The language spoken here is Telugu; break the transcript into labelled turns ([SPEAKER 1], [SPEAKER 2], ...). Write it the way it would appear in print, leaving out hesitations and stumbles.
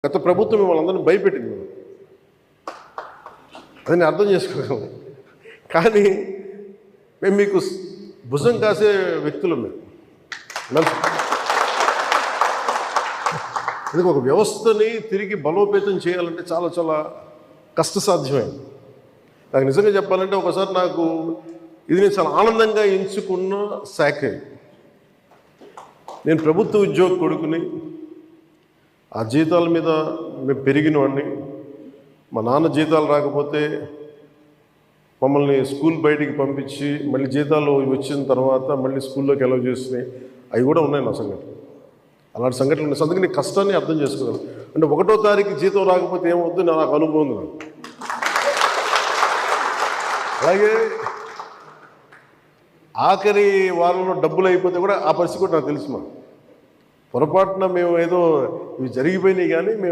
[SPEAKER 1] గత ప్రభుత్వం మిమ్మల్ని అందరినీ భయపెట్టింది, అది నేను అర్థం చేసుకోగలను. కానీ మేము మీకు భుజం కాసే వ్యక్తులు మేము. ఇది ఒక వ్యవస్థని తిరిగి బలోపేతం చేయాలంటే చాలా చాలా కష్టసాధ్యమైంది. నాకు నిజంగా చెప్పాలంటే ఒకసారి నాకు ఇది నేను చాలా ఆనందంగా ఎంచుకున్న శాఖ. నేను ప్రభుత్వ ఉద్యోగ కొడుకుని, ఆ జీతాల మీద మేము పెరిగిన వాడిని. మా నాన్న జీతాలు రాకపోతే మమ్మల్ని స్కూల్ బయటికి పంపించి మళ్ళీ జీతాలు వచ్చిన తర్వాత మళ్ళీ స్కూల్లోకి అలౌ చేసినాయి, అవి కూడా ఉన్నాయి నా సంఘటన. అలాంటి సంఘటనలు ఉన్నాయి. అందుకని నీ కష్టాన్ని అర్థం చేసుకోగలను. అంటే 1వ తారీఖు జీతం రాకపోతే ఏమవుద్దు నాకు అనుభవం ఉంది. నాకు అలాగే ఆఖరి వారంలో డబ్బులు అయిపోతే కూడా ఆ పరిస్థితి కూడా నాకు తెలుసు. పొరపాటున మేము ఏదో ఇవి జరిగిపోయినాయి కానీ మేము